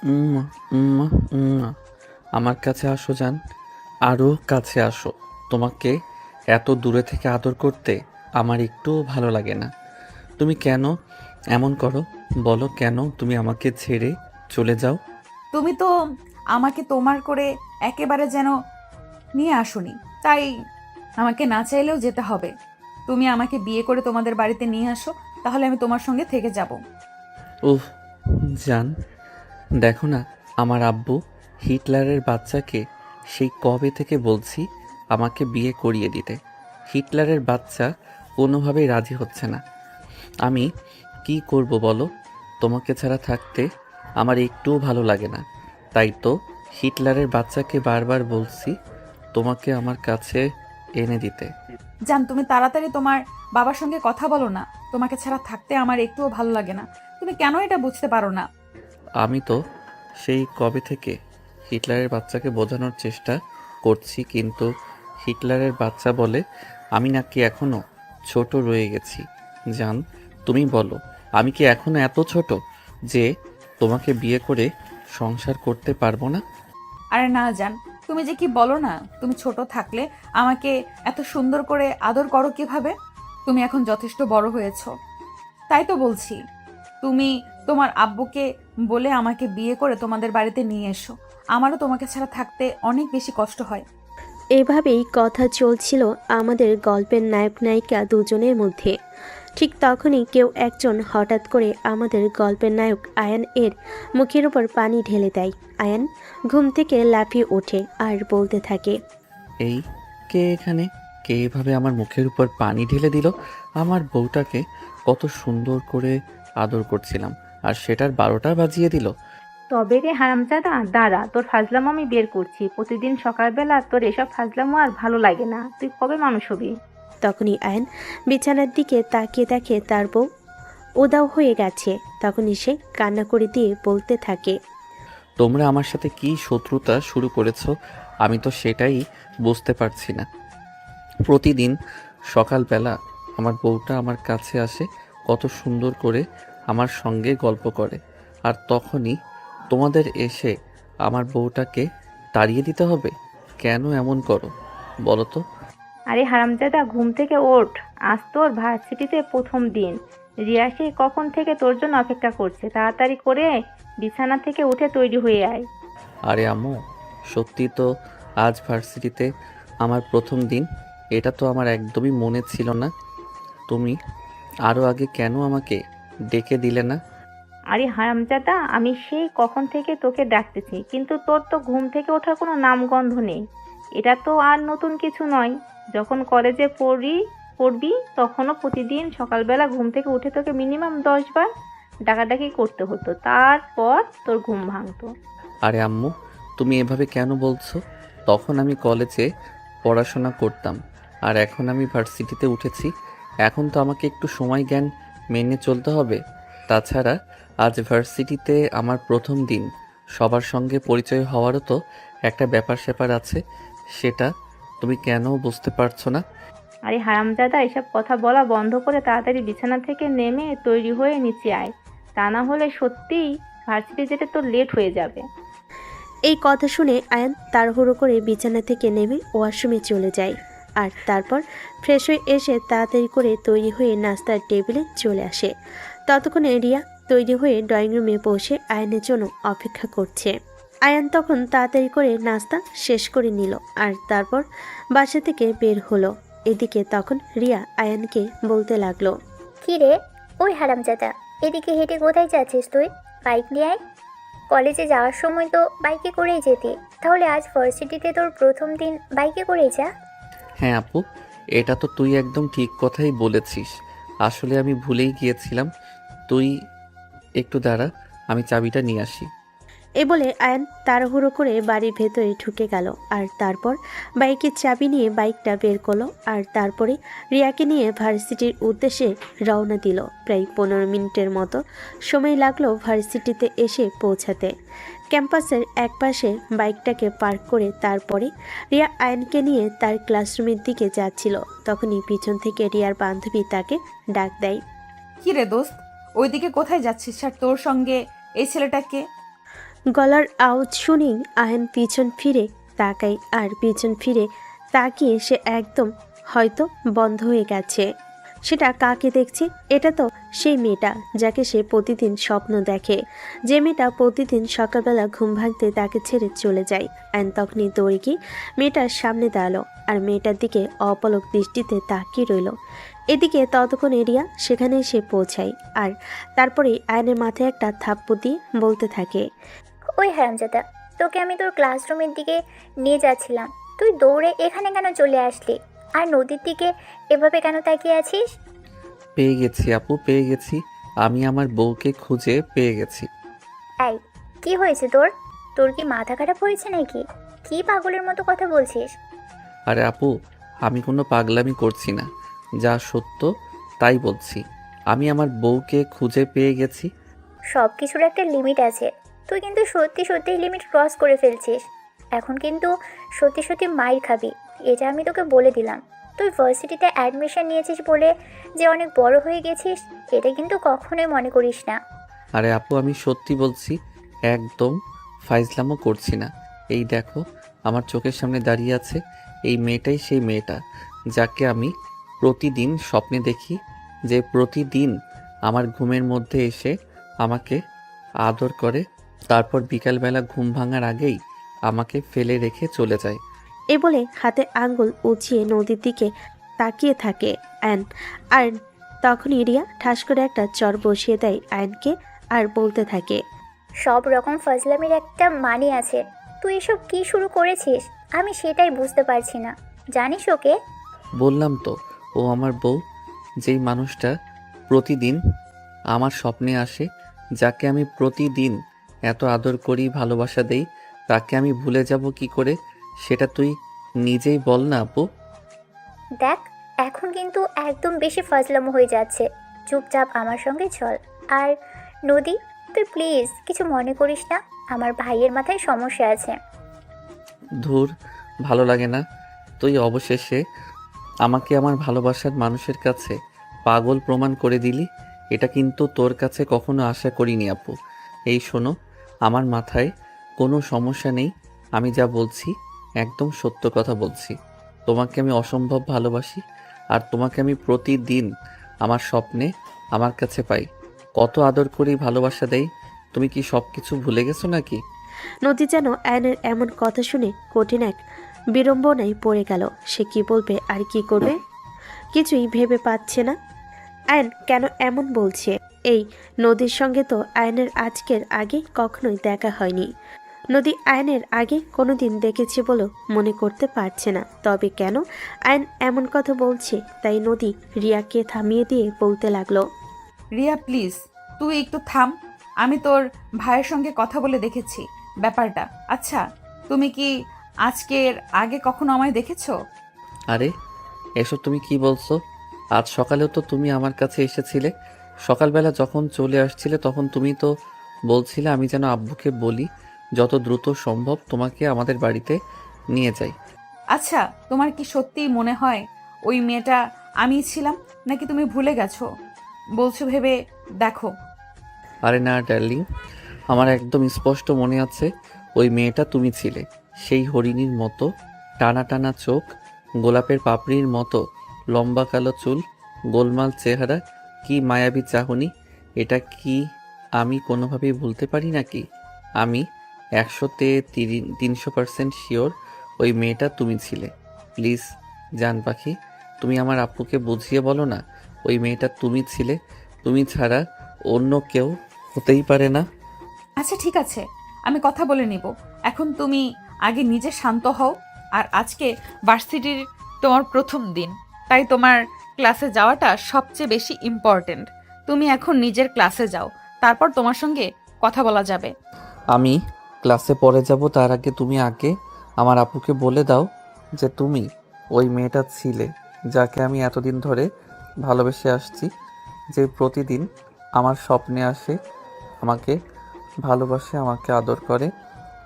উম, উম, উম। আমার কাছে আসো জান, আরও কাছে আসো। তোমাকে এত দূরে থেকে আদর করতে আমার একটুও ভালো লাগে না। তুমি কেন এমন করো? বলো, কেন তুমি আমাকে ছেড়ে চলে যাও? তুমি তো আমাকে তোমার করে একেবারে যেন নিয়ে আসোনি, তাই আমাকে না চাইলেও যেতে হবে। তুমি আমাকে বিয়ে করে তোমাদের বাড়িতে নিয়ে আসো, তাহলে আমি তোমার সঙ্গে থেকে যাব। উফ জান, দেখো না, আমার আব্বু হিটলারের বাচ্চাকে সেই কবে থেকে বলছি আমাকে বিয়ে করিয়ে দিতে। হিটলারের বাচ্চা কোনোভাবেই রাজি হচ্ছে না। আমি কি করব বলো? তোমাকে ছাড়া থাকতে আমার একটুও ভালো লাগে না। তাই তো হিটলারের বাচ্চাকে বারবার বলছি তোমাকে আমার কাছে এনে দিতে। জান, তুমি তাড়াতাড়ি তোমার বাবার সঙ্গে কথা বলো না। তোমাকে ছাড়া থাকতে আমার একটুও ভালো লাগে না। তুমি কেন এটা বুঝতে পারো না? আমি তো সেই কবে থেকে হিটলারের বাচ্চাকে বোঝানোর চেষ্টা করছি, কিন্তু হিটলারের বাচ্চা বলে আমি নাকি এখনো ছোট রয়ে গেছি। জান, তুমি বলো, আমি কি এখনো এত ছোট যে তোমাকে বিয়ে করে সংসার করতে পারবো না? আরে না জান, তুমি যে কি বলো না, তুমি ছোট থাকলে আমাকে এত সুন্দর করে আদর করো কিভাবে? তুমি এখন যথেষ্ট বড় হয়েছো, তাই তো বলছি। তুমি তোমার আব্বুকে বলে আমাকে বিয়ে করে তোমাদের বাড়িতে নিয়ে এসো। আমারও তোমাকে ছাড়া থাকতে অনেক বেশি কষ্ট হয়। এভাবেই কথা চলছিল আমাদের গল্পের নায়ক নায়িকা দুজনের মধ্যে। ঠিক তখনই কেউ একজন হঠাৎ করে আমাদের গল্পের নায়ক আয়ান এর মুখের উপর পানি ঢেলে দেয়। আয়ান ঘুম থেকে লাফিয়ে ওঠে আর বলতে থাকে, এই, কে এখানে? কে এভাবে আমার মুখের উপর পানি ঢেলে দিল? আমার বউটাকে কত সুন্দর করে আদর করছিলাম, আর সেটার 12টা বাজিয়ে দিল। তবে রে হারামজাদা, দাঁড়া, তোর ফাজলামো আমি বের করছি। প্রতিদিন সকালবেলা তোর এসব ফাজলামো আর ভালো লাগে না। তুই কবে মানুষ হবি? তখনই আয়ান বিছানার দিকে তাকিয়ে দেখে তার বউ উধাও হয়ে গেছে। তখনই সে কান্না করে দিয়ে বলতে থাকে, তোমরা আমার সাথে কি শত্রুতা শুরু করেছো? আমি তো সেটাই বুঝতে পারছি না। প্রতিদিন সকালবেলা আমার বউটা আমার কাছে আসে, কত সুন্দর করে আমার সঙ্গে গল্প করে, আর তখনই তোমাদের এসে আমার বউটাকে তাড়িয়ে দিতে হবে? কেন এমন করো বলো তো? আরে হারামজাদা, ঘুম থেকে ওঠ। আজ তোর ভার্সিটিতে প্রথম দিন। রিয়া সে কখন থেকে তোর জন্য অপেক্ষা করছে। তাড়াতাড়ি করে বিছানা থেকে উঠে তৈরি হয়ে আয়। আরে আম্মু, সত্যি তো আজ ভার্সিটিতে আমার প্রথম দিন। এটা তো আমার একদমই মনে ছিল না। তুমি আরও আগে কেন আমাকে ডেকে দিলে না? আরে হারামজাদা, আমি সেই কখন থেকে তোকে ডাকতেছি, কিন্তু তোর তো ঘুম থেকে ওঠার কোনো নামগন্ধ নেই। এটা তো আর নতুন কিছু নয়। যখন কলেজে পড়বি তখনও প্রতিদিন সকালবেলা ঘুম থেকে উঠে তোকে মিনিমাম 10 বার ডাকাডাকি করতে হতো, তারপর তোর ঘুম ভাঙতো। আরে আম্মু, তুমি এভাবে কেন বলছো? তখন আমি কলেজে পড়াশোনা করতাম, আর এখন আমি ভার্সিটিতে উঠেছি। এখন তো আমাকে একটু সময় জ্ঞান মেনে চলতে হবে। তাছাড়া আজ ভার্সিটিতে আমার প্রথম দিন, সবার সঙ্গে পরিচয় হওয়ারও তো একটা ব্যাপার স্যাপার আছে। সেটা তুমি কেন বুঝতে পারছো না? আরে হারামজাদা, এসব কথা বলা বন্ধ করে তাড়াতাড়ি বিছানা থেকে নেমে তৈরি হয়ে নিচে আয়। তা না হলে সত্যিই ভার্সিটি যেতে তোর লেট হয়ে যাবে। এই কথা শুনে আয়ান তাড়াহুড়ো করে বিছানা থেকে নেমে ওয়াশরুমে চলে যায়। আর তারপর ফ্রেশ হয়ে এসে তাড়াতাড়ি করে তৈরি হয়ে নাস্তার টেবিলে চলে আসে। ততক্ষণে রিয়া তৈরি হয়ে ড্রয়িং রুমে বসে আয়ানের জন্য অপেক্ষা করছে। আয়ান তখন তাড়াতাড়ি করে নাস্তা শেষ করে নিল আর তারপর বাসা থেকে বের হলো। এদিকে তখন রিয়া আয়ানকে বলতে লাগলো, কি রে, ওই হারামজাদা, এদিকে হেঁটে কোথায় যাচ্ছিস তুই? বাইক নিয়ে আয়। কলেজে যাওয়ার সময় তো বাইকে করেই যেতি, তাহলে আজ ভার্সিটিতে তোর প্রথম দিন বাইকে করেই যা। হ্যাঁ আপু, এটা তো তুই একদম ঠিক কথাই বলেছিস। আসলে আমি ভুলেই গিয়েছিলাম। তুই একটু দাঁড়া, আমি চাবিটা নিয়ে আসি। এ বলে আয়ান তাড়াহুড়ো করে বাড়ির ভেতরে ঢুকে গেল আর তারপর বাইকের চাবি নিয়ে বাইকটা বের করলো আর তারপরে রিয়াকে নিয়ে ভার্সিটির উদ্দেশ্যে রওনা দিল। প্রায় 15 মিনিটের মতো সময় লাগলো ভার্সিটিতে এসে পৌঁছাতে। ক্যাম্পাসের একপাশে বাইকটাকে পার্ক করে তারপরে রিয়া আয়ানকে নিয়ে তার ক্লাসরুমের দিকে যাচ্ছিল। তখনই পিছন থেকে রিয়ার বান্ধবী তাকে ডাক দেয়। কি রে দোস্ত, ওইদিকে কোথায় যাচ্ছিস? আর তোর সঙ্গে এই ছেলেটাকে? গলার আওয়াজ শুনেই আয়ন পিছন ফিরে তাকায়, আর পিছন ফিরে তাকিয়ে সে একদম হয়তো বন্ধ হয়ে গেছে। সেটা কাকে দেখছে? এটা তো সেই মেয়েটা যাকে সে প্রতিদিন স্বপ্ন দেখে, যে মেয়েটা প্রতিদিন সকালবেলা ঘুম ভাঙতে তাকে ছেড়ে চলে যায়। আয়ন তখনই দৌড়ে গিয়ে মেয়েটার সামনে দাঁড়ালো আর মেয়েটার দিকে অপলক দৃষ্টিতে তাকিয়ে রইল। এদিকে ততক্ষণ রিয়া সেখানে এসে পৌঁছায়, আর তারপরে আয়নের মাথায় একটা থাপ্পড় দিয়ে বলতে থাকে, ওই হারামজাদা, তোকে আমি তোর ক্লাসরুমের দিকে নিয়ে যাচ্ছিলাম, তুই দৌড়ে এখানে কেন চলে আসলি? আর নদীর দিকে এভাবে কেন তাকিয়ে আছিস? পেয়ে গেছি আপু, পেয়ে গেছি। আমি আমার বউকে খুঁজে পেয়ে গেছি। এই, কি হয়েছে তোর? তোর কি মাথা খারাপ হয়েছে নাকি? কি পাগলের মতো কথা বলছিস? আরে আপু, আমি কোনো পাগলামি করছি না, যা সত্য তাই বলছি। আমি আমার বউকে খুঁজে পেয়ে গেছি। সব কিছুর একটা লিমিট আছে, তুই কিন্তু সত্যি সত্যি লিমিট ক্রস করে ফেলছিস। এখন কিন্তু সত্যি সত্যি মাইর খাবি, এটা আমি তোকে বলে দিলাম। তুই ভার্সিটিতে অ্যাডমিশন নিয়েছিস বলে যে অনেক বড় হয়ে গেছিস, এটা কিন্তু কখনোই মনে করিস না। আরে আপু, আমি সত্যি বলছি, একদম ফাইজলামও করছি না। এই দেখো, আমার চোখের সামনে দাঁড়িয়ে আছে এই মেয়েটাই সেই মেয়েটা যাকে আমি প্রতিদিন স্বপ্নে দেখি, যে প্রতিদিন আমার ঘুমের মধ্যে এসে আমাকে আদর করে, তারপর বিকালবেলা ঘুম ভাঙার আগেই আমাকে ফেলে রেখে চলে যায়। এ বলে হাতে আঙ্গুল উঁচিয়ে নদীর দিকে তাকিয়ে থাকে আয়ন। আর তখনই রিয়া ঠাস করে একটা চর বসিয়ে দেয় আয়নকে আর বলতে থাকে, সব রকম ফজলামির একটা মানে আছে। তুই এসব কি শুরু করেছিস আমি সেটাই বুঝতে পারছি না। জানিস ওকে? বললাম তো, ও আমার বউ, যেই মানুষটা প্রতিদিন আমার স্বপ্নে আসে, যাকে আমি প্রতিদিন এত আদর করি, ভালোবাসা দেই, তাকে আমি ভুলে যাব কি করে? সেটা তুই নিজেই বল না আপু। দেখ, এখন কিন্তু একদম বেশি ফাজলামো হয়ে যাচ্ছে। চুপচাপ আমার সঙ্গে চল। আর নদী, তুই প্লিজ কিছু মনে করিস না, আমার ভাইয়ের মাথায় সমস্যা আছে। ধুর, ভালো লাগে না। তুই অবশেষে আমাকে আমার ভালোবাসার মানুষের কাছে পাগল প্রমাণ করে দিলি। এটা কিন্তু তোর কাছে কখনো আশা করিনি আপু। এই শোনো, আমার মাথায় কোনো সমস্যা নেই। আমি যা বলছি একদম সত্য কথা বলছি। তোমাকে আমি অসম্ভব ভালোবাসি, আর তোমাকে আমি প্রতিদিন আমার স্বপ্নে আমার কাছে পাই। কত আদর করি, ভালোবাসা দেই। তুমি কি সব কিছু ভুলে গেছো নাকি? নদী যেন আয়নের এমন কথা শুনে কঠিন এক বিড়ম্বনায় পড়ে গেল। সে কি বলবে আর কি করবে কিছুই ভেবে পাচ্ছে না। আয়ন কেন এমন বলছে? এই নদীর সঙ্গে তো আয়নের আজকের আগে কখনোই দেখা হয়নি। নদী আয়নের আগে কোনোদিন দেখেছে বলে মনে করতে পারছে না। তবে কেন আয়ন এমন কথা বলছে, তাই নদী রিয়াকে থামিয়ে দিয়ে বলতে লাগলো, রিয়া প্লিজ, তুই একটু থাম। আমি তোর ভাইয়ের সঙ্গে কথা বলে দেখেছি ব্যাপারটা। আচ্ছা, তুমি কি আজকের আগে কখনো আমায় দেখেছো? আরে, এসব তুমি কি বলছো? আজ সকালেও তো তুমি আমার কাছে এসেছিলে। সকালবেলা যখন চলে আসছিলে তখন তুমি তো বলছিলে আমি যেন আব্বুকে বলি যত দ্রুত সম্ভব তোমাকে আমাদের বাড়িতে নিয়ে যাই। আচ্ছা, তোমার কি সত্যিই মনে হয় ওই মেয়েটা আমিই ছিলাম, নাকি তুমি ভুলে গেছো? বলছো ভেবে দেখো। আরে না ডার্লিং, আমার একদম স্পষ্ট মনে আছে ওই মেয়েটা তুমি ছিলে। সেই হরিণীর মতো টানা টানা চোখ, গোলাপের পাপড়ির মতো লম্বা কালো চুল, গোলমাল চেহারা, কি মায়াবী চাহনি। এটা কি আমি কোনোভাবেই ভুলতে পারি নাকি? আমি 100-300% শিওর ওই মেয়েটা তুমি ছিলে। প্লিজ জান পাখি, তুমি আমার আপুকে বুঝিয়ে বলো না ওই মেয়েটা তুমি ছিলে। তুমি ছাড়া অন্য কেউ হতেই পারে না। আচ্ছা ঠিক আছে, আমি কথা বলে নিব। এখন তুমি আগে নিজে শান্ত হও। আর আজকে ভার্সিটির তোমার প্রথম দিন, তাই তোমার ক্লাসে যাওয়াটা সবচেয়ে বেশি ইম্পর্টেন্ট। তুমি এখন নিজের ক্লাসে যাও, তারপর তোমার সঙ্গে কথা বলা যাবে। আমি ক্লাসে পড়ে যাব, তার আগে তুমি আগে আমার আপুকে বলে দাও যে তুমি ওই মেয়েটা ছিলে যাকে আমি এতদিন ধরে ভালোবেসে আসছি, যে প্রতিদিন আমার স্বপ্নে আসে, আমাকে ভালোবাসে, আমাকে আদর করে,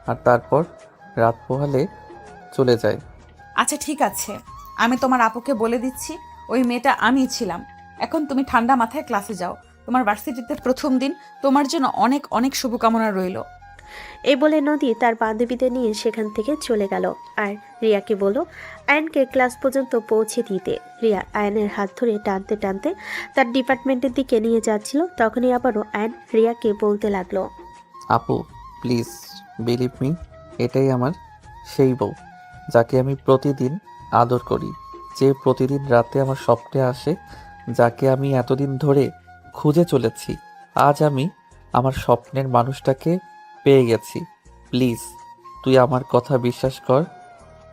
আর তারপর রাত পোহালে চলে যায়। আচ্ছা ঠিক আছে, আমি তোমার আপুকে বলে দিচ্ছি ওই মেয়েটা আমিই ছিলাম। এখন তুমি ঠান্ডা মাথায় ক্লাসে যাও। তোমার ভার্সিটিতে প্রথম দিন, তোমার জন্য অনেক অনেক শুভকামনা রইল। এই বলে নদী তার বান্ধবীদের নিয়ে সেখান থেকে চলে গেল আর রিয়াকে বলল আয়নকে ক্লাস পর্যন্ত পৌঁছে দিতে। রিয়া আয়নের হাত ধরে টানতে টানতে তার ডিপার্টমেন্টের দিকে নিয়ে যাচ্ছিল। তখনই আবারও আয়ন রিয়াকে বলতে লাগলো, আপু প্লিজ বিলিভ মি, এটাই আমার সেই বউ যাকে আমি প্রতিদিন আদর করি, যে প্রতিদিন রাতে আমার স্বপ্নে আসে, যাকে আমি এতদিন ধরে খুঁজে চলেছি। আজ আমি আমার স্বপ্নের মানুষটাকে পেয়ে গেছি। প্লিজ তুই আমার কথা বিশ্বাস কর।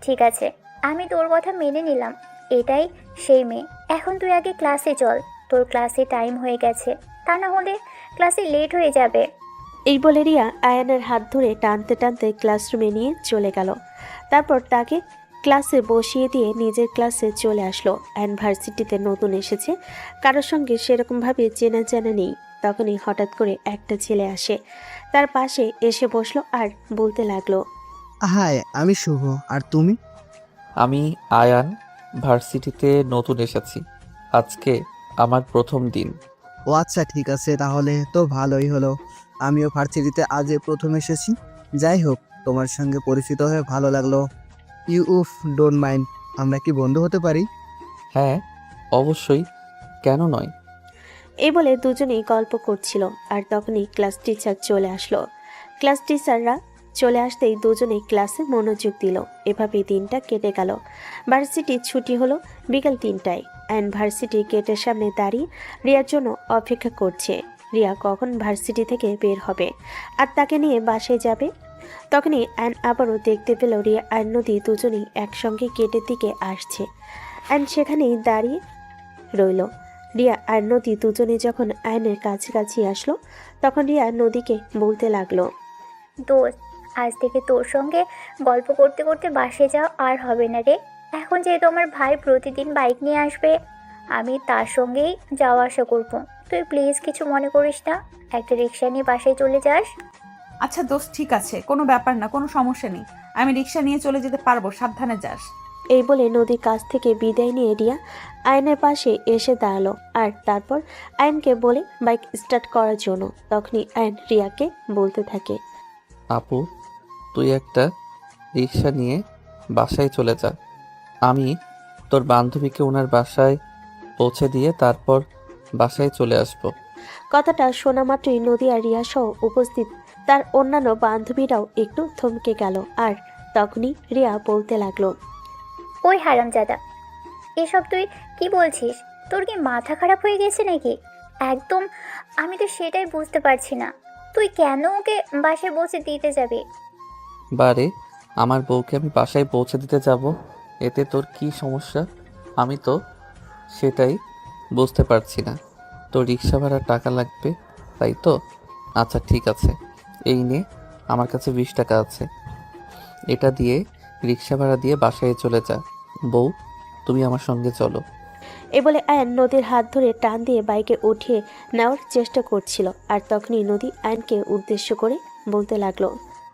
ঠিক আছে, আমি তোর কথা মেনে নিলাম, এটাই সেই মেয়ে। এখন তুই আগে ক্লাসে চল, তোর ক্লাসে টাইম হয়ে গেছে, তা না হলে ক্লাসে লেট হয়ে যাবে। এই বলে রিয়া আয়নের হাত ধরে টানতে টানতে ক্লাসরুমে নিয়ে চলে গেল। তারপর তাকে ক্লাসে বসিয়ে দিয়ে নিজের ক্লাসে চলে আসলো। আয়ন ভার্সিটিতে নতুন এসেছে, কারোর সঙ্গে সেরকমভাবে চেনা জানা নেই। তখনই হঠাৎ করে একটা ছেলে আসে, তার পাশে এসে বসলো আর বলতে লাগলো, হাই, আমি শুভ। আর তুমি? আমি আয়ান, ভার্সিটিতে নতুন এসেছি। আজকে আমার প্রথম দিন। ও আচ্ছা, ঠিক আছে, তাহলে তো ভালোই হলো। আমিও ভার্সিটিতে আজ প্রথম এসেছি। যাই হোক, তোমার সঙ্গে পরিচিত হয়ে ভালো লাগলো। ইউ ডোন্ট মাইন্ড, আমরা কি বন্ধু হতে পারি? হ্যাঁ অবশ্যই, কেন নয়। এই বলে দুজনেই গল্প করছিল আর তখনই ক্লাস টিচার চলে আসলো। ক্লাস টিচাররা চলে আসতেই দুজনেই ক্লাসে মনোযোগ দিল। এভাবেই দিনটা কেটে গেল। ভার্সিটি ছুটি হলো বিকাল 3টায়। অ্যান্ড ভার্সিটির গেটের সামনে দাঁড়িয়ে রিয়ার জন্য অপেক্ষা করছে। রিয়া কখন ভার্সিটি থেকে বের হবে আর তাকে নিয়ে বাসায় যাবে। তখনই অ্যান আবারও দেখতে পেল রিয়া আর নদী দুজনেই একসঙ্গে গেটের দিকে আসছে। অ্যান সেখানেই দাঁড়িয়ে রইল। রিয়া আর নদী দুজনে যখন আয়নের কাছাকাছি আসলো, তখন রিয়া নদীকে বলতে লাগলো, দোস্ত, আজ থেকে তোর সঙ্গে গল্প করতে করতে বাসে যাওয়া আর হবে না রে। এখন যেহেতু আমার ভাই প্রতিদিন বাইক নিয়ে আসবে, আমি তার সঙ্গেই যাওয়া আসা করবো। তুই প্লিজ কিছু মনে করিস না, একটা রিক্সা নিয়ে বাসায় চলে যাস। আচ্ছা দোস্ত, ঠিক আছে, কোনো ব্যাপার না, কোনো সমস্যা নেই, আমি রিক্সা নিয়ে চলে যেতে পারবো, সাবধানে যাস। এই বলে নদীর কাছ থেকে বিদায় নিয়ে রিয়া আয়নের পাশে এসে দাঁড়ালো আর তারপর আয়নকে বলে বাইক স্টার্ট করার জন্য। তখনই আয়ন রিয়াকে বলতে থাকে, আপু তুই একটা রিক্সা নিয়ে বাসায় চলে যা, আমি তোর বান্ধবীকে ওনার বাসায় পৌঁছে দিয়ে তারপর বাসায় চলে আসব। কথাটা শোনা মাত্রই নদী আর রিয়া সহ উপস্থিত তার অন্যান্য বান্ধবীরাও একটু থমকে গেল আর তখনই রিয়া বলতে লাগলো, ওই হারামজাদা, এসব তুই কি বলছিস? তোর কি মাথা খারাপ হয়ে গেছে নাকি? একদম, আমি তো সেটাই বুঝতে পারছি না, তুই কেন ওকে বাসায় বসে দিতে যাবি? বারে, আমার বউকে আমি বাসায় পৌঁছে দিতে যাব, এতে তোর কি সমস্যা? আমি তো সেটাই বুঝতে পারছি না। তো রিক্সা ভাড়ার টাকা লাগবে তাই তো? আচ্ছা ঠিক আছে, এই নে, আমার কাছে 20 টাকা আছে, এটা দিয়ে রিক্সা ভাড়া দিয়ে বাসায় চলে যা। বউ তুমি আমার সঙ্গে চলো। এ বলে আয়ন নদীর হাত ধরে টান দিয়ে বাইকে উঠিয়ে নেওয়ার চেষ্টা করছিল আর তখনই নদী আয়নকে উদ্দেশ্য করে বলতে লাগলো,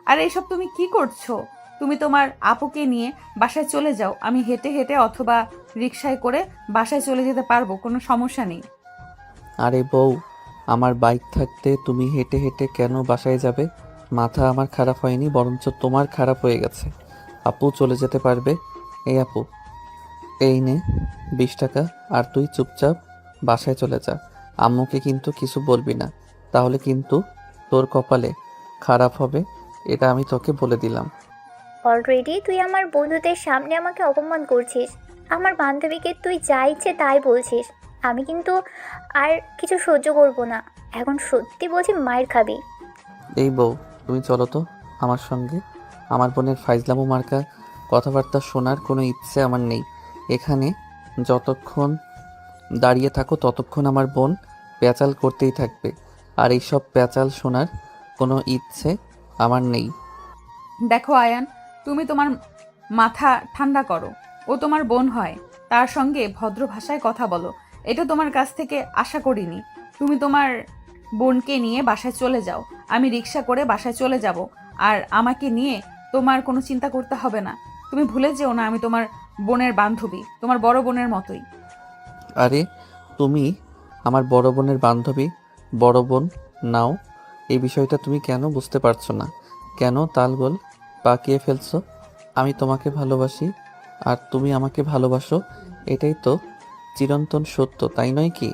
আর এইসব তুমি কি করছো? তুমি তোমার আপুকে নিয়ে বাসায় চলে যাও, আমি হেঁটে হেঁটে অথবা রিক্সায় করে বাসায় চলে যেতে পারবো, কোনো সমস্যা নেই। আরে বউ, আমার বাইক থাকতে তুমি হেঁটে হেঁটে কেন বাসায় যাবে? মাথা আমার খারাপ হয়নি, বরঞ্চ তোমার খারাপ হয়ে গেছে। আপু চলে যেতে পারবে। এই আপু, এই নে 20 টাকা, আর তুই চুপচাপ বাসায় চলে যা। আম্মুকে কিন্তু কিছু বলবি না, তাহলে কিন্তু তোর কপালে খারাপ হবে, এটা আমি তোকে বলে দিলাম। অলরেডি তুই আমার বন্ধুদের সামনে আমাকে অপমান করছিস, আমার বান্ধবীকে তুই যা ইচ্ছে তাই বলছিস। আমি কিন্তু আর কিছু সহ্য করব না, এখন সত্যি বলছি মায়ের খাবি। এই বউ, তুমি চলো তো আমার সঙ্গে। আমার বোনের ফাইজলামো মার্কা কথাবার্তা শোনার কোনো ইচ্ছে আমার নেই। এখানে যতক্ষণ দাঁড়িয়ে থাকো ততক্ষণ আমার বোন প্যাচাল করতেই থাকবে, আর এইসব প্যাচাল শোনার কোনো ইচ্ছে আমার নেই। দেখো আয়ান, তুমি তোমার মাথা ঠান্ডা করো, ও তোমার বোন হয়, তার সঙ্গে ভদ্র ভাষায় কথা বলো, এটা তোমার কাছ থেকে আশা করিনি। তুমি তোমার বোনকে নিয়ে বাসায় চলে যাও, আমি রিক্সা করে বাসায় চলে যাব, আর আমাকে নিয়ে তোমার কোনো চিন্তা করতে হবে না। তুমি ভুলে যেও না আমি তোমার বোনের বান্ধবী, তোমার বড় বোনের মতোই। আরে তুমি আমার বড় বোনের বান্ধবী, বড় বোন নাও, এই বিষয়টা তুমি কেন বুঝতে পারছো না? কেন তালগোল পাকিয়ে ফেলছো? আমি তোমাকে ভালোবাসি আর তুমি আমাকে ভালোবাসো, এটাই তো চিরন্তন সত্য, তাই নয় কি?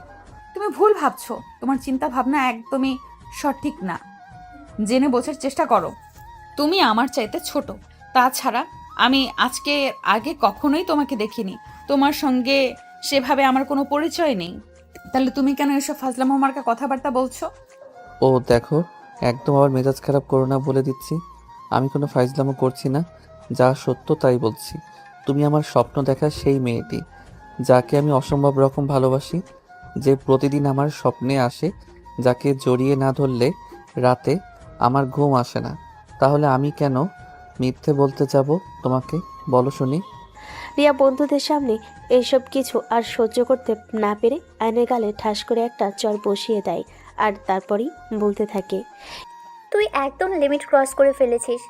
তুমি ভুল ভাবছো, তোমার চিন্তা ভাবনা একদমই সঠিক না। জেনে বোঝার চেষ্টা করো, তুমি আমার চাইতে ছোট। তাছাড়া আমি আগে কখনোই তোমাকে দেখিনি, তোমার সঙ্গে সেভাবে আমার কোনো পরিচয় নেই। তাহলে তুমি কেন এসব ফাজলামো মার্কা কথাবার্তা বলছো? ও দেখো, একদম আবার মেজাজ খারাপ করো না, বলে দিচ্ছি। আমি কোনো ফাইজলামো করছি না, যা সত্য তাই বলছি। তুমি আমার স্বপ্ন দেখা সেই মেয়েটি, যাকে আমি অসম্ভব রকম ভালোবাসি, যে প্রতিদিন আমার স্বপ্নে আসে, যাকে জড়িয়ে না ধরলে রাতে আমার ঘুম আসে না। তাহলে আমি কেন মিথ্যে বলতে যাব তোমাকে, বলো শুনি? রিয়া বন্ধুদের সামনে এইসব কিছু আর সহ্য করতে না পেরে আয়নের গালে ঠাস করে একটা চর বসিয়ে দেয় আর তারপরেই বলতে থাকে। তুই একদম লিমিট ক্রস করে ফেলেছিস।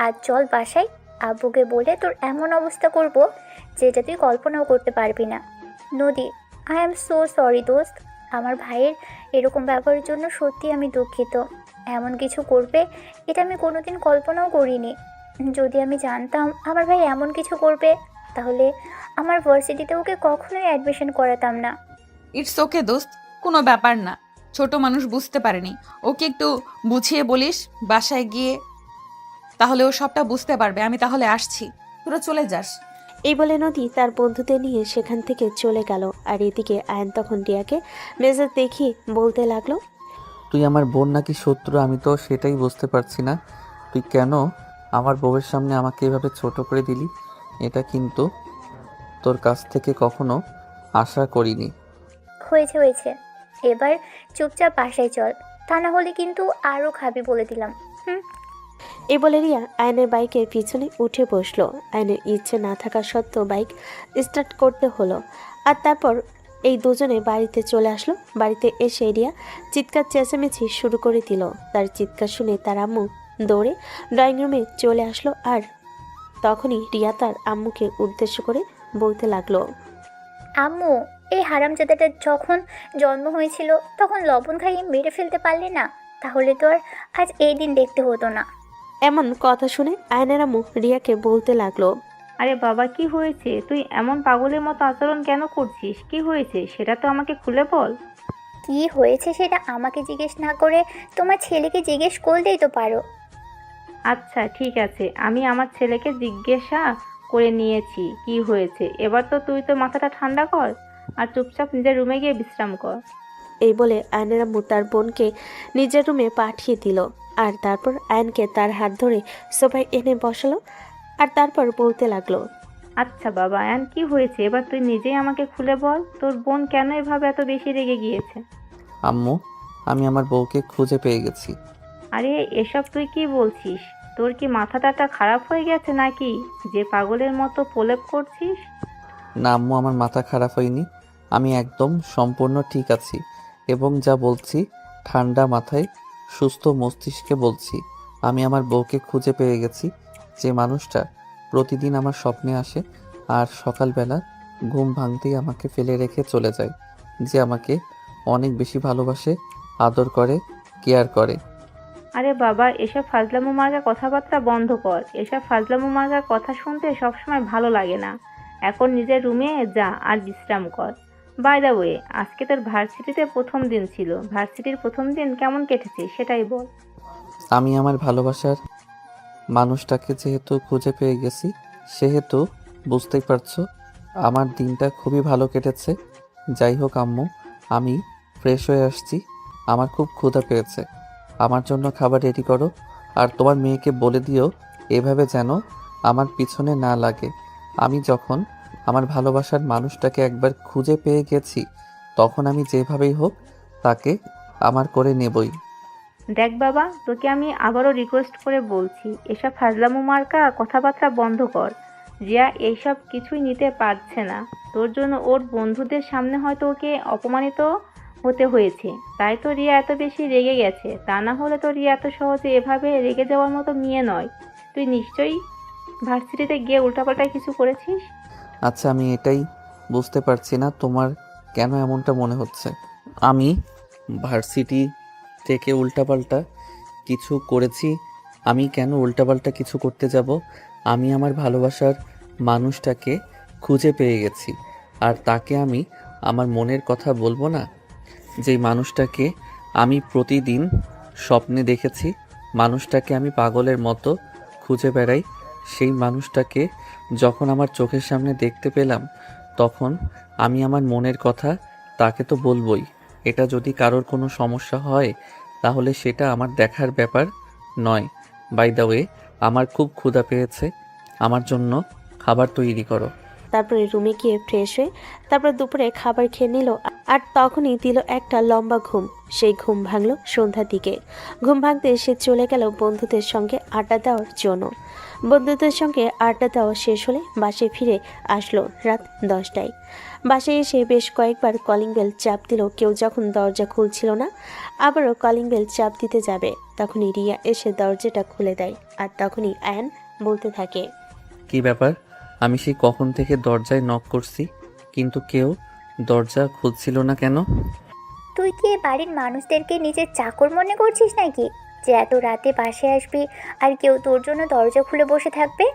আজ চল বাসায়, আব্বুকে বলে তোর এমন অবস্থা করব যেটা তুই কল্পনাও করতে পারবি না। নদী, আই অ্যাম সো সরি দোস্ত। আমার ভাইয়ের এরকম ব্যবহারের জন্য সত্যি আমি দুঃখিত। এমন কিছু করবে এটা আমি কোনোদিন কল্পনাও করিনি। যদি আমি জানতাম আমার ভাই এমন কিছু করবে, তাহলে আমার ভার্সিটিতে ওকে কখনোই অ্যাডমিশন করাতাম না। ইটস ওকে দোস্ত, কোনো ব্যাপার না। ছোট মানুষ বুঝতে পারেনি, ওকে একটু বুঝিয়ে বলিস বাসায় গিয়ে, তাহলে ও সবটা বুঝতে পারবে। আমি তাহলে আসছি, তোরা চলে যাস। এই বলে নদী তার বন্ধুদের নিয়ে সেখান থেকে চলে গেল। আর এদিকে আয়ন তখন রিয়াকে মেজাজ দেখিয়ে বলতে লাগলো। তুই আমার বোন নাকি শত্রু, আমি তো সেটাই বুঝতে পারছি না। তুই কেন আমার বউয়ের সামনে আমাকে এভাবে ছোট করে দিলি? এটা কিন্তু তোর কাছ থেকে কখনো আশা করিনি। হয়েছে হয়েছে, এবার চুপচাপ বাসায় চল, তা না হলে কিন্তু আরও খাবি বলে দিলাম। এই বলে রিয়া আয়নের বাইকের পিছনে উঠে বসলো। আয়নের ইচ্ছে না থাকা সত্ত্বেও বাইক স্টার্ট করতে হলো। আর তারপর এই দুজনে বাড়িতে চলে আসলো। বাড়িতে এসে রিয়া চিৎকার চেঁচামেচি শুরু করে দিল। তার চিৎকার শুনে তার আম্মু দৌড়ে ড্রয়িং রুমে চলে আসলো। আর তখনই রিয়া তার আম্মুকে উদ্দেশ্য করে বলতে লাগলো। আম্মু, এই হারামজাদাটা যখন জন্ম হয়েছিল তখন লবণ খাইয়ে মেরে ফেলতে পারলে না, তাহলে তো আর আজ এই দিন দেখতে হতো না। এমন কথা শুনে আয়নের আম্মু রিয়াকে বলতে লাগলো। আরে বাবা, কি হয়েছে? তুই এমন পাগলের মতো আচরণ কেন করছিস? কি হয়েছে সেটা তো আমাকে খুলে বল। কি হয়েছে সেটা আমাকে জিজ্ঞেস না করে তোমার ছেলেকে জিজ্ঞেস করলেই তো পারো। আচ্ছা ঠিক আছে, আমি আমার ছেলেকে জিজ্ঞাসা করে নিয়েছি কি হয়েছে। এবার তো তুই তো মাথাটা ঠান্ডা কর আর চুপচাপ নিজের রুমে গিয়ে বিশ্রাম কর। এই বলে আয়নের আম্মু তার বোনকে নিজের রুমে পাঠিয়ে দিল। আর তারপর আয়নকে তার হাত ধরে সোফায় এনে বসালো। আর তারপর বলতে লাগলো। আচ্ছা বাবা আয়ান, কি হয়েছে এবার তুই নিজেই আমাকে খুলে বল। তোর বোন কেন এভাবে এত বেশি রেগে গিয়েছে? আম্মু, আমি আমার বউকে খুঁজে পেয়ে গেছি। আরে এসব তুই কি বলছিস? তোর কি মাথাটা খারাপ হয়ে গেছে নাকি যে পাগলের মতো প্রলেপ করছিস? না আম্মু, আমার মাথা খারাপ হয়নি, আমি একদম সম্পূর্ণ ঠিক আছি এবং যা বলছি ঠান্ডা মাথায় সুস্থ মস্তিষ্কে বলছি। আমি আমার বউকে খুঁজে পেয়ে গেছি, যে মানুষটা প্রতিদিন আমার স্বপ্নে আসে আর সকালবেলা ঘুম ভাঙতেই আমাকে ফেলে রেখে চলে যায়, যে আমাকে অনেক বেশি ভালোবাসে, আদর করে, কেয়ার করে। আরে বাবা, এসব ফাজলামো মার্কা কথাবার্তা বন্ধ কর। এসব ফাজলামো মার্কার কথা শুনতে সবসময় ভালো লাগে না। এখন নিজের রুমে যা আর বিশ্রাম কর। বাই দ্য ওয়ে, আজকে তোর ভার্সিটিতে প্রথম দিন ছিল। ভার্সিটির প্রথম দিন কেমন কেটেছে সেটাই বল। আমি আমার ভালোবাসার মানুষটাকে যেহেতু খুঁজে পেয়ে গেছি, সেহেতু বুঝতেই পারছো আমার দিনটা খুবই ভালো কেটেছে। যাই হোক আম্মু, আমি ফ্রেশ হয়ে আসছি, আমার খুব ক্ষুধা পেয়েছে, আমার জন্য খাবার রেডি করো। আর তোমার মেয়েকে বলে দিও এভাবে যেন আমার পিছনে না লাগে। আমি যখন আমার ভালোবাসার মানুষটাকে একবার খুঁজে পেয়ে গেছি, তখন আমি যেভাবেই হোক তাকে আমার করে নেবই। দেখ বাবা, তোকে আমি আবারও রিকোয়েস্ট করে বলছি, এসব ফাজলামো মার্কা কথাবার্তা বন্ধ কর। জিয়া এইসব কিছুই নিতে পারছে না। তোর জন্য ওর বন্ধুদের সামনে হয়তো ওকে অপমানিত হতে হয়েছে, তাই তো রিয়া এত বেশি রেগে গেছে। তা না হলে তো রিয়া এত সহজে এভাবে রেগে যাওয়ার মতো মেয়ে নয়। তুই নিশ্চয়ই ভার্সিটিতে গিয়ে উল্টাপাল্টা কিছু করেছিস। আচ্ছা, আমি এটাই বুঝতে পারছি না তোমার কেন এমনটা মনে হচ্ছে। আমি ভার্সিটি থেকে উল্টাপাল্টা কিছু করেছি আমি কেন উল্টাপাল্টা কিছু করতে যাব? আমি আমার ভালোবাসার মানুষটাকে খুঁজে পেয়ে গেছি, আর তাকে আমি আমার মনের কথা বলবো না? যেই মানুষটাকে আমি প্রতিদিন স্বপ্নে দেখেছি, মানুষটাকে আমি পাগলের মতো খুঁজে বেড়াই, সেই মানুষটাকে যখন আমার চোখের সামনে দেখতে পেলাম, তখন আমি আমার মনের কথা তাকে তো বলবই। এটা যদি কারোর কোনো সমস্যা হয় তাহলে সেটা আমার দেখার ব্যাপার নয়। বাই দ্য ওয়ে, আমার খুব ক্ষুধা পেয়েছে, আমার জন্য খাবার তৈরি করো। তারপরে রুমে গিয়ে ফ্রেশ হয়ে তারপর দুপুরে খাবার খেয়ে নিল। আর তখনই দিল একটা লম্বা ঘুম। সেই ঘুম ভাঙলো সন্ধ্যার দিকে। ঘুম ভাঙতে সে চলে গেল বন্ধুদের সঙ্গে আড্ডা দেওয়ার জন্য। বন্ধুদের সঙ্গে আড্ডা দেওয়া শেষ হলে বাসায় ফিরে আসলো রাত 10টায়। বাসায় এসে বেশ কয়েকবার কলিং বেল চাপ দিল, কেউ যখন দরজা খুলছিল না আবারও কলিং বেল চাপ দিতে যাবে, তখনই রিয়া এসে দরজাটা খুলে দেয়। আর তখনই আয়ান বলতে থাকে, কি ব্যাপার? আমি সেই কখন থেকে দরজায় নক করছি, কিন্তু কেউ দরজা খুলছিল না কেন? তুই কি এ বাড়ির মানুষদেরকে নিজের চাকর মনে করছিস নাকি, যে এত রাতে বাসায় আসবি আর কেউ তোর জন্য দরজা খুলে বসে থাকবে?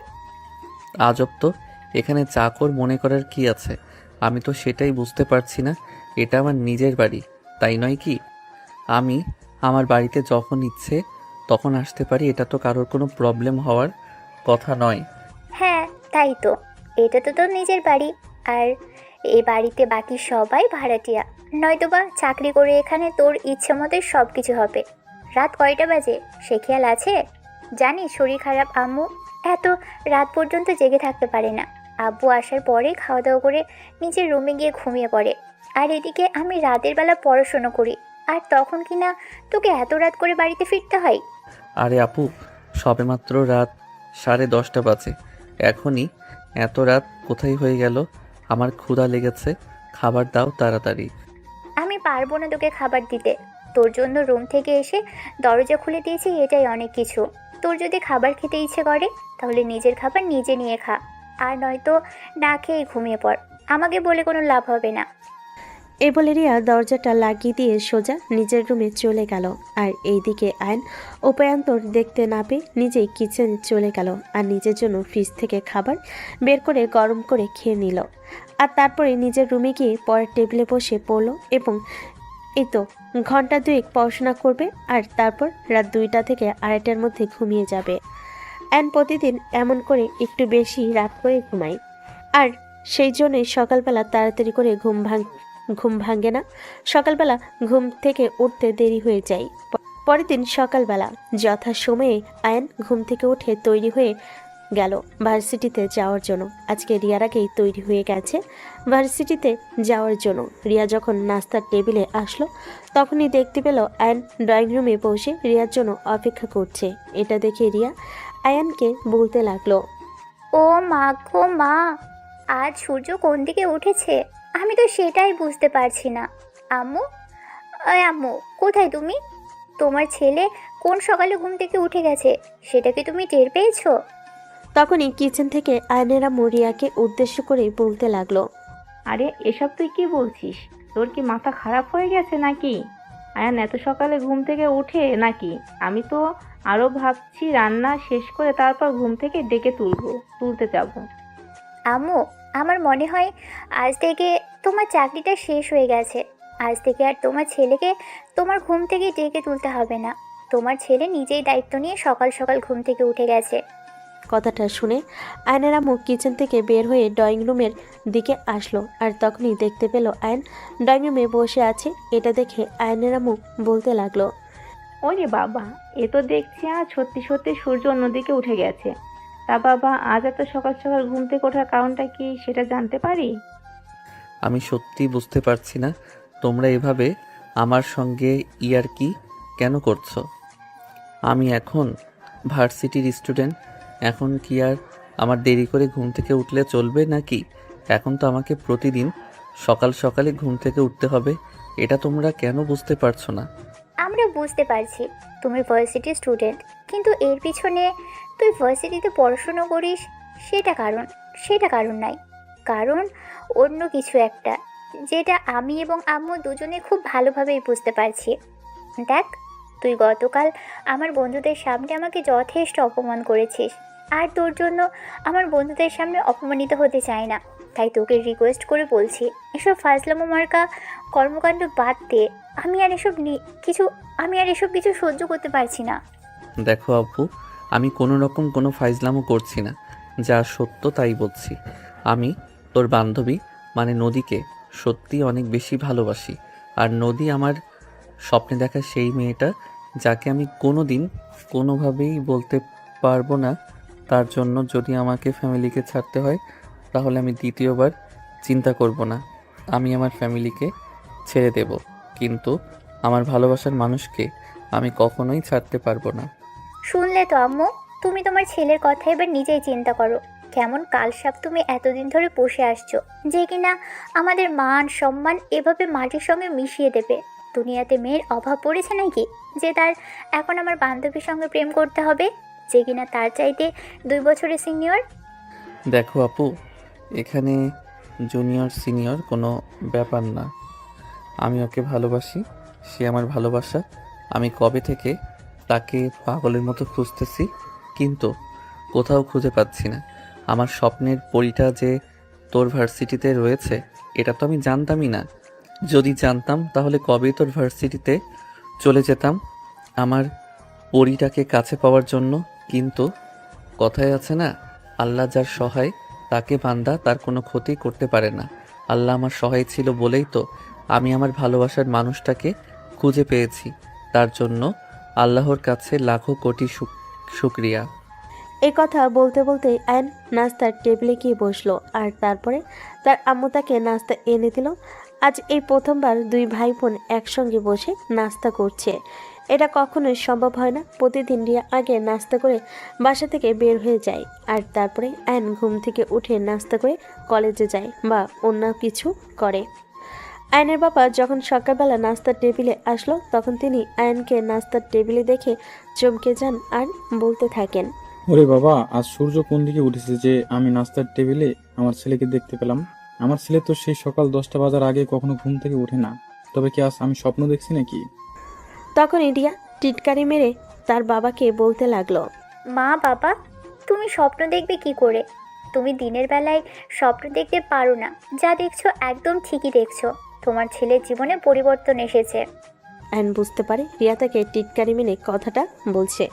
আজব তো, এখানে চাকর মনে করার কি আছে? আমি তো সেটাই বুঝতে পারছি না। এটা আমার নিজের বাড়ি, তাই নয় কি? আমি আমার বাড়িতে যখন ইচ্ছে তখন আসতে পারি, এটা তো কারোর কোনো প্রবলেম হওয়ার কথা নয়। হ্যাঁ তাই তো, এটা তো তোর নিজের বাড়ি। আর এই বাড়িতে বাকি সবাই ভাড়াটিয়া, নয়তোবা চাকরি করে এখানে তোর ইচ্ছে মতোই সব কিছু হবে। রাত কয়টা বাজে সে খেয়াল আছে? জানিস শরীর খারাপ আম্মু এত রাত পর্যন্ত জেগে থাকতে পারে না। আব্বু আসার পরে খাওয়া দাওয়া করে নিজের রুমে গিয়ে ঘুমিয়ে পড়ে। আর এদিকে আমি রাতের বেলা পড়াশোনা করি, আর তখন কিনা তোকে এত রাত করে বাড়িতে ফিরতে হয়। আরে আপু, সবেমাত্র রাত 10:30 বাজে, এখনই এত রাত কোথায় হয়ে গেল? আমার ক্ষুধা লেগেছে, খাবার দাও তাড়াতাড়ি। আমি পারবো না তোকে খাবার দিতে। তোর জন্য রুম থেকে এসে দরজা খুলে দিয়েছি, এটাই অনেক কিছু। তোর যদি খাবার খেতে ইচ্ছে করে তাহলে নিজের খাবার নিজে নিয়ে খা, আর নয়তো না খেয়েই ঘুমিয়ে পড়। আমাকে বলে কোনো লাভ হবে না। এই বলে রিয়া দরজাটা লাগিয়ে দিয়ে সোজা নিজের রুমে চলে গেল। আর এইদিকে আয়ন উপায়ান্তর দেখতে না পেয়ে নিজেই কিচেনে চলে গেল আর নিজের জন্য ফ্রিজ থেকে খাবার বের করে গরম করে খেয়ে নিল। আর তারপরে নিজের রুমে গিয়ে পরের টেবিলে বসে পড়লো এবং এই তো ঘন্টা দুয়েক পড়াশোনা করবে আর তারপর রাত 2টা থেকে 2:30টার মধ্যে ঘুমিয়ে যাবে। আয়ন প্রতিদিন এমন করে একটু বেশি রাত করে ঘুমায়, আর সেই জন্যই সকালবেলা তাড়াতাড়ি করে ঘুম ভাঙে না। সকালবেলা ঘুম থেকে উঠতে দেরি হয়ে যায়। পরের দিন সকালবেলা যথাসময়ে আয়ন ঘুম থেকে উঠে তৈরি হয়ে গেল ভার্সিটিতে যাওয়ার জন্য। আজকে রিয়ার আগেই তৈরি হয়ে গেছে ভার্সিটিতে যাওয়ার জন্য। রিয়া যখন নাস্তার টেবিলে আসলো তখনই দেখতে পেল আয়ন ড্রয়িং রুমে বসে রিয়ার জন্য অপেক্ষা করছে। এটা দেখে রিয়া আয়ানকে বলতে লাগলো, ও মা গো মা, আজ সূর্য কোন দিকে উঠেছে আমি তো সেটাই বুঝতে পারছি না। আম্মু, আম্মু কোথায় তুমি? তোমার ছেলে কোন সকালে ঘুম থেকে উঠে গেছে সেটা কি তুমি টের পেয়েছো? তখনই কিচেন থেকে আয়নের আম্মু রিয়াকে উদ্দেশ্য করে বলতে লাগলো, আরে এসব তুই কি বলছিস? তোর কি মাথা খারাপ হয়ে গেছে নাকি? আয়ান এত সকালে ঘুম থেকে উঠে নাকি? আমি তো আরও ভাবছি রান্না শেষ করে তারপর ঘুম থেকে ডেকে তুলতে যাব। আম্মু, আমার মনে হয় আজ থেকে তোমার চাকরিটা শেষ হয়ে গেছে। আজ থেকে আর তোমার ছেলেকে তোমার ঘুম থেকে ডেকে তুলতে হবে না। তোমার ছেলে নিজেই দায়িত্ব নিয়ে সকাল সকাল ঘুম থেকে উঠে গেছে। কথাটা শুনে আয়নের আম্মু কিচেন থেকে বের হয়ে ড্রয়িং রুমের দিকে আসলো। আর তখনই দেখতে পেল আয়ন ড্রয়িং রুমে বসে আছে। এটা দেখে আয়নের আম্মু বলতে লাগলো, ওরে বাবা, এ তো দেখছি আজ সত্যি সত্যি সূর্য অন্যদিকে উঠে গেছে। তা বাবা, আজ এত সকাল সকাল ঘুম থেকে ওঠার কারণটা কি সেটা জানতে পারি? আমি সত্যি বুঝতে পারছি না তোমরা এভাবে আমার সঙ্গে ইয়ার্কি কেন করছো। আমি এখন ভার্সিটির স্টুডেন্ট, এখন কি আর আমার দেরি করে ঘুম থেকে উঠলে চলবে নাকি? এখন তো আমাকে প্রতিদিন সকাল সকালে ঘুম থেকে উঠতে হবে। এটা তোমরা কেন বুঝতে পারছো না? আমরা বুঝতে পারছি তুমি ভার্সিটি স্টুডেন্ট, কিন্তু এর পিছনে তুই ভার্সিটিতে পড়াশুনো করিস সেটা কারণ নাই। কারণ অন্য কিছু একটা, যেটা আমি এবং আম্মু দুজনে খুব ভালোভাবেই বুঝতে পারছি। দেখ, তুই গতকাল আমার বন্ধুদের সামনে আমাকে যথেষ্ট অপমান করেছিস, আর তোর জন্য আমার বন্ধুদের সামনে অপমানিত হতে চাই না। তাই তোকে রিকোয়েস্ট করে বলছি, এসব ফাজলামো মার্কা কর্মকাণ্ড বাদ দে। আমি আর এসব কিছু সহ্য করতে পারছি না। দেখো আপু, আমি কোনো রকম কোনো ফাইজলামও করছি না, যা সত্য তাই বলছি। আমি তোর বান্ধবী মানে নদীকে সত্যি অনেক বেশি ভালোবাসি। আর নদী আমার স্বপ্নে দেখা সেই মেয়েটা যাকে আমি কোনো দিন কোনোভাবেই বলতে পারবো না। তার জন্য যদি আমাকে ফ্যামিলিকে ছাড়তে হয় তাহলে আমি দ্বিতীয়বার চিন্তা করব না। আমি আমার ফ্যামিলিকে ছেড়ে দেব, কিন্তু আমার ভালোবাসার মানুষকে আমি কখনোই ছাড়তে পারবো না। শুনলে তো আম্মু, তুমি তোমার ছেলের কথা এবার নিজেই চিন্তা করো। কেমন কালসাপ তুমি এতদিন ধরে বসে আসছো, যে কিনা আমাদের মান সম্মান এভাবে মাটির সঙ্গে মিশিয়ে দেবে। দুনিয়াতে মেয়ের অভাব পড়েছে নাকি যে তার এখন আমার বান্ধবীর সঙ্গে প্রেম করতে হবে, যে কিনা তার চাইতে 2 বছরের সিনিয়র? দেখো আপু, এখানে জুনিয়র সিনিয়র কোনো ব্যাপার না। আমি ওকে ভালোবাসি, সে আমার ভালোবাসা। আমি কবে থেকে তাকে পাগলের মতো খুঁজতেছি, কিন্তু কোথাও খুঁজে পাচ্ছি না। আমার স্বপ্নের পরীটা যে তোর ভার্সিটিতে রয়েছে এটা তো আমি জানতামই না। যদি জানতাম তাহলে কবেই তোর ভার্সিটিতে চলে যেতাম আমার পরীটাকে কাছে পাওয়ার জন্য। কিন্তু কথায় আছে না, আল্লাহ যার সহায় তাকে বান্দা তার কোনো ক্ষতি করতে পারে না। আল্লাহ আমার সহায় ছিল বলেই তো আমি আমার ভালোবাসার মানুষটাকে খুঁজে পেয়েছি। তার জন্য আল্লাহর কাছে লাখো কোটি শুকরিয়া। এই কথা বলতে বলতে আয়ন নাস্তার টেবিলে গিয়ে বসলো, আর তারপরে তার আম্মু তাকে নাস্তা এনে দিল। আজ এই প্রথমবার 2 ভাই বোন একসঙ্গে বসে নাস্তা করছে। এটা কখনোই সম্ভব হয় না। প্রতিদিন রিয়া আগে নাস্তা করে বাসা থেকে বের হয়ে যায়, আর তারপরে আয়ন ঘুম থেকে উঠে নাস্তা করে কলেজে যায় বা অন্য কিছু করে। আয়নের বাবা যখন সকালবেলা নাস্তার টেবিলে আসলো তখন তিনি আয়নকে নাস্তার টেবিলে দেখে চমকে যান আর বলতে থাকেন, ওরে বাবা, আজ সূর্য কোন দিকে উঠেছে যে আমি নাস্তার টেবিলে আমার ছেলেকে দেখতে পেলাম। আমার ছেলে তো সেই সকাল 10টা বাজার আগে কখনো ঘুম থেকে ওঠে না। তবে কি আজ আমি স্বপ্ন দেখছি নাকি? তখন রিয়া টিটকারি মেরে তার বাবাকে বলতে লাগলো, মা বাবা, তুমি স্বপ্ন দেখবে কি করে? তুমি দিনের বেলায় স্বপ্ন দেখতে পারো না। যা দেখছো একদম ঠিকই দেখছো। তোমার ছেলের জীবনে পরিবর্তন এসেছে। আয়ন বুঝতে পারে রিয়া তাকে টিটকারি মেনে কথাটা বলছে,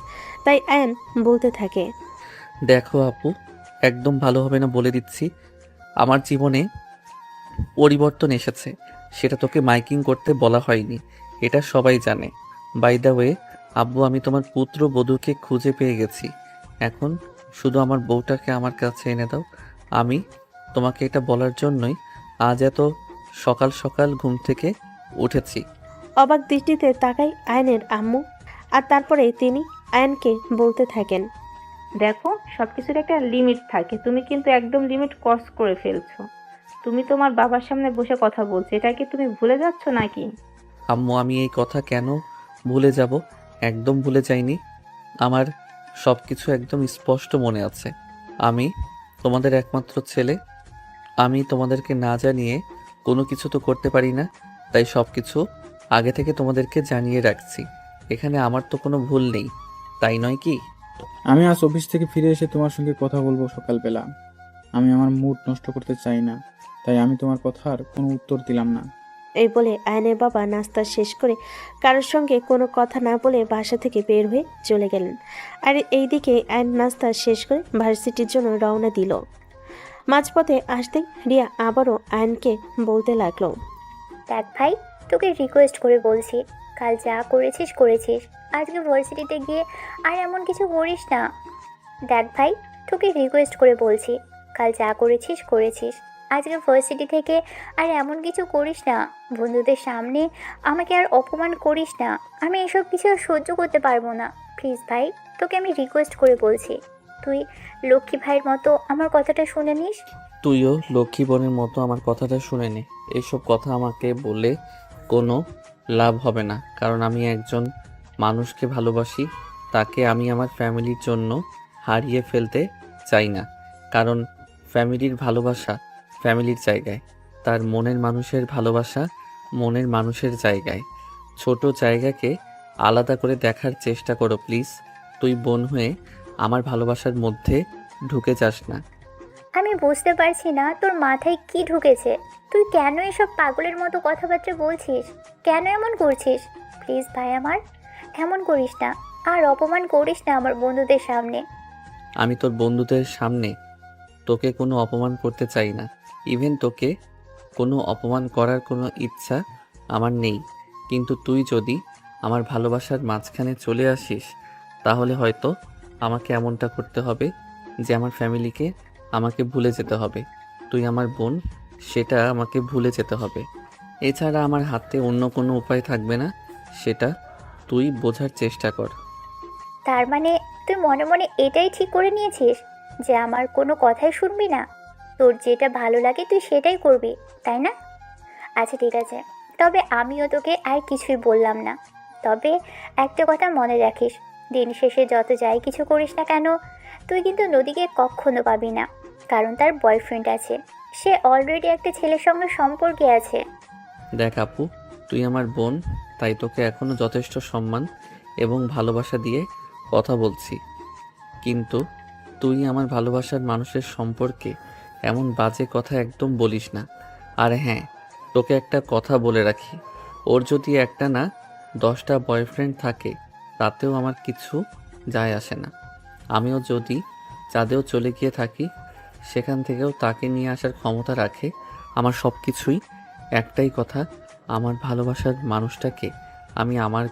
তাই আয়ন বলতে থাকে, দেখো আপু, একদম ভালো হবে না বলে দিচ্ছি। আমার জীবনে পরিবর্তন এসেছে, সেটা তোকে মাইকিং করতে বলা হয়নি, এটা সবাই জানে। বাই দ্য ওয়ে আব্বু, আমি তোমার পুত্র বধূকে খুঁজে পেয়ে গেছি। এখন শুধু আমার বউটাকে আমার কাছে এনে দাও। আমি তোমাকে এটা বলার জন্যই আজ এত সকাল সকাল ঘুম থেকে উঠেছি। অবাক দৃষ্টিতে তাকায় আয়নের আম্মু, আর তারপরে তিনি আয়নকে বলতে থাকেন, দেখো, সব কিছুর একটা লিমিট থাকে, তুমি কিন্তু একদম লিমিট ক্রস করে ফেলছো। তুমি তোমার বাবার সামনে বসে কথা বলছো, এটা কি তুমি ভুলে যাচ্ছ নাকি? আম্মু, আমি এই কথা কেন ভুলে যাব? একদম ভুলে যাইনি। আমার সব কিছু একদম স্পষ্ট মনে আছে। আমি তোমাদের একমাত্র ছেলে। আমি তোমাদেরকে না জানিয়ে কোনো কিছু তো করতে পারি না, তাই সব কিছু আগে থেকে তোমাদেরকে জানিয়ে রাখছি। এখানে আমার তো কোনো ভুল নেই, তাই নয় কি? আমি আজ অফিস থেকে ফিরে এসে তোমার সঙ্গে কথা বলবো সকালবেলা। আমি আমার মুড নষ্ট করতে চাই না, তাই আমি তোমার কথার কোনো উত্তর দিলাম না। এই বলে আয়নের বাবা নাস্তা শেষ করে কারোর সঙ্গে কোনো কথা না বলে বাসা থেকে বের হয়ে চলে গেলেন। আর এইদিকে আয়ন নাস্তা শেষ করে ভার্সিটির জন্য রওনা দিল। মাঝপথে আসতেই রিয়া আবারও আয়নকে বলতে লাগলো, দেখ ভাই, তোকে রিকোয়েস্ট করে বলছি, কাল যা করেছিস করেছিস, আজকে ভার্সিটিতে গিয়ে আর এমন কিছু করিস না। দেখ ভাই, তোকে রিকোয়েস্ট করে বলছি, কাল যা করেছিস করেছিস, আজকে ভার্সিটি থেকে আর এমন কিছু করিস না। বন্ধুদের সামনে আমাকে আর অপমান করিস না। আমি এসব কিছু আর সহ্য করতে পারবো না। প্লিজ ভাই, তোকে আমি রিকোয়েস্ট করে বলছি, তুই লক্ষ্মী ভাইয়ের মতো আমার কথাটা শুনে নিস। তুইও লক্ষ্মী বোনের মতো আমার কথাটা শুনে নে। এইসব কথা আমাকে বলে কোনো লাভ হবে না, কারণ আমি একজন মানুষকে ভালোবাসি। তাকে আমি আমার ফ্যামিলির জন্য হারিয়ে ফেলতে চাই না, কারণ ফ্যামিলির ভালোবাসা ফ্যামিলির জায়গায়, তার মনের মানুষের ভালোবাসা মনের মানুষের জায়গায়। ছোট জায়গাকে আলাদা করে দেখার চেষ্টা করো প্লিজ। তুই বোন হয়ে আমার ভালোবাসার মধ্যে ঢুকে যাস না। আমি বুঝতে পারছি না তোর মাথায় কি ঢুকেছে। তুই কেন এসব পাগলের মতো কথাবার্তা বলছিস? কেন এমন করছিস? প্লিজ ভাই আমার, এমন করিস না। আর অপমান করিস না আমার বন্ধুদের সামনে। আমি তোর বন্ধুদের সামনে তোকে কোনো অপমান করতে চাই না। ইভেন তোকে কোনো অপমান করার কোনো ইচ্ছা আমার নেই। কিন্তু তুই যদি আমার ভালোবাসার মাঝখানে চলে আসিস তাহলে হয়তো আমাকে এমনটা করতে হবে যে আমার ফ্যামিলিকে আমাকে ভুলে যেতে হবে। তুই আমার বোন, সেটা আমাকে ভুলে যেতে হবে। এছাড়া আমার হাতে অন্য কোনো উপায় থাকবে না, সেটা তুই বোঝার চেষ্টা কর। তার মানে তুই মনে মনে এটাই ঠিক করে নিয়েছিস যে আমার কোনো কথাই শুনবি না? তোর যেটা ভালো লাগে তুই সেটাই করবি, তাই না? আচ্ছা ঠিক আছে, তবে আমিও তোকে আর কিছুই বললাম না। তবে একটা কথা মনে রাখিস, দিন শেষে যত যাই কিছু করিস না কেন, তুই কিন্তু নদীকে কখনো পাবি না। কারণ তার বয়ফ্রেন্ড আছে, সে অলরেডি একটা ছেলের সঙ্গে সম্পর্কে আছে। দেখ আপু, তুই আমার বোন, তাই তোকে এখনো যথেষ্ট সম্মান এবং ভালোবাসা দিয়ে কথা বলছি। কিন্তু তুই আমার ভালোবাসার মানুষের সম্পর্কে এমন বাজে কথা একদম বলিস না। আর হ্যাঁ, তোকে একটা কথা বলে রাখি, ওর যদি একটা না 10টা বয়ফ্রেন্ড থাকে তাতেও আমার কিছু যায় আসে না। আমিও যদি চাঁদেও চলে গিয়ে থাকি সেখান থেকেও তাকে নিয়ে আসার ক্ষমতা রাখে। আমার সব কিছুই একটাই কথা, আমার ভালোবাসার মানুষটাকে আমি আমার